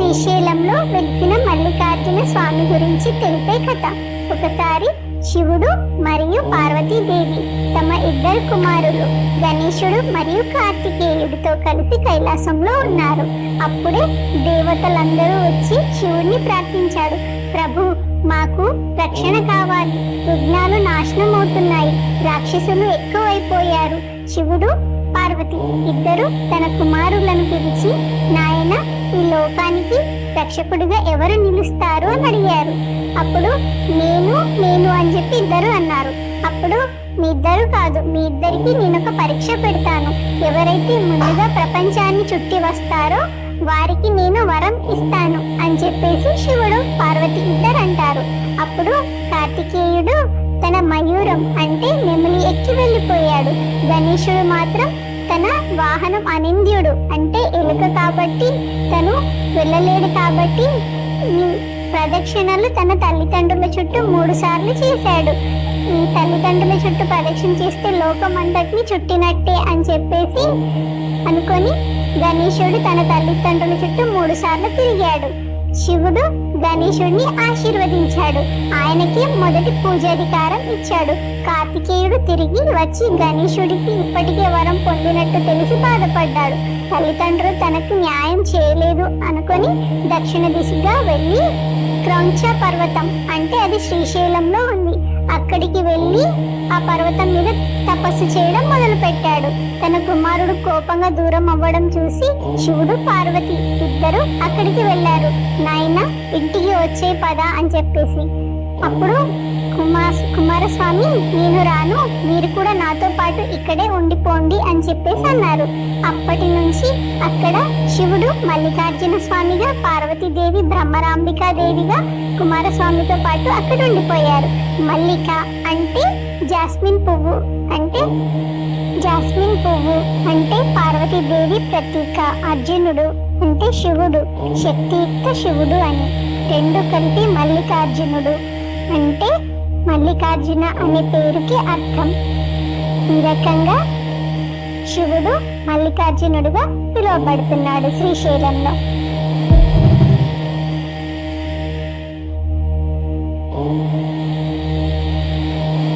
శ్రీశైలంలో వెలిసిన మల్లికార్జున స్వామి గురించి తెలిపే కథ. ఒకసారి శివుడు మరియు పార్వతీదేవి తమ ఇద్దరు కుమారులు గణేశుడు మరియు కార్తికేయుడితో కలిసి కైలాసంలో ఉన్నారు. అప్పుడే దేవతలందరూ వచ్చి శివుడిని ప్రార్థించాడు. ప్రభు, మాకు రక్షణ కావాలి, యజ్ఞాలు నాశనం అవుతున్నాయి, రాక్షసులు ఎక్కువైపోయారు. శివుడు పార్వతి ఇద్దరు తన కుమారులను పిలిచి, నాయన, ఈ లోకానికి రక్షకుడిగా ఎవరు నిలుస్తారు అని అడిగారు. అప్పుడు నేను అని చెప్పి ఇద్దరు అన్నారు. అప్పుడు మీ ఇద్దరు కాదు, మీ ఇద్దరికి నేను ఒక పరీక్ష పెడతాను. ఎవరైతే ముందుగా ప్రపంచాన్ని చుట్టి వస్తారో వారికి నేను వరం ఇస్తాను అని చెప్పేసి శివుడు పార్వతి ఇద్దరు అంటారు. అప్పుడు కార్తికేయుడు తన మయూరం అంటే నెమలి ఎక్కి వెళ్ళిపోయాడు. గణేశుడు మాత్రం తన వాహనం అనింద్యుడు అంటే ఎలుక కాబట్టి తను వెళ్ళలేడు. కాబట్టి ప్రదక్షిణలు తన తల్లిదండ్రుల చుట్టూ 3 సార్లు చేశాడు. ఈ తల్లిదండ్రుల చుట్టూ ప్రదక్షిణ చేస్తే లోకం అంతటిని చుట్టినట్టే అని చెప్పేసి అనుకొని గణేశుడు తన తల్లిదండ్రుల చుట్టూ 3 సార్లు తిరిగాడు. శివుడు గణేశుడిని ఆశీర్వదించాడు. ఆయనకి మొదటి పూజాధికారం ఇచ్చాడు. కార్తికేయుడు తిరిగి వచ్చి గణేశుడికి ఇప్పటికే వరం పొందినట్టు తెలిసి బాధపడ్డాడు. తల్లిదండ్రులు తనకు న్యాయం చేయలేదు అనుకొని దక్షిణ దిశగా వెళ్ళి క్రౌంచ పర్వతం అంటే అది శ్రీశైలంలో ఉంది, అక్కడికి వెళ్ళి ఆ పర్వతం మీద తపస్సు చేయడం మొదలు పెట్టాడు. తన కుమారుడు కోపంగా దూరం అవ్వడం చూసి శివుడు పార్వతి ఇద్దరు అక్కడికి వెళ్ళారు. నాయన, ఇంటికి వచ్చే పద అని చెప్పేసి. అప్పుడు కుమారస్వామి, నేను రాను, మీరు కూడా నాతో పాటు ఇక్కడే ఉండిపోండి అని చెప్పేసి అన్నారు. అప్పటి నుంచి అక్కడ శివుడు మల్లికార్జున స్వామిగా, పార్వతీదేవి బ్రహ్మరాంబికాదేవిగా కుమారస్వామితో పాటు అక్కడ ఉండిపోయారు. మల్లిక అంటే జాస్మిన్ పువ్వు అంటే పార్వతీదేవి ప్రతీక. అర్జునుడు అంటే శివుడు, శక్తియుక్త శివుడు అని. రెండు కలిపి మల్లికార్జునుడు అంటే మల్లికార్జున అనే పేరుకి అర్థం. ఈ రకంగా శివుడు మల్లికార్జునుడుగా పిలువబడుతున్నాడు శ్రీశైలంలో.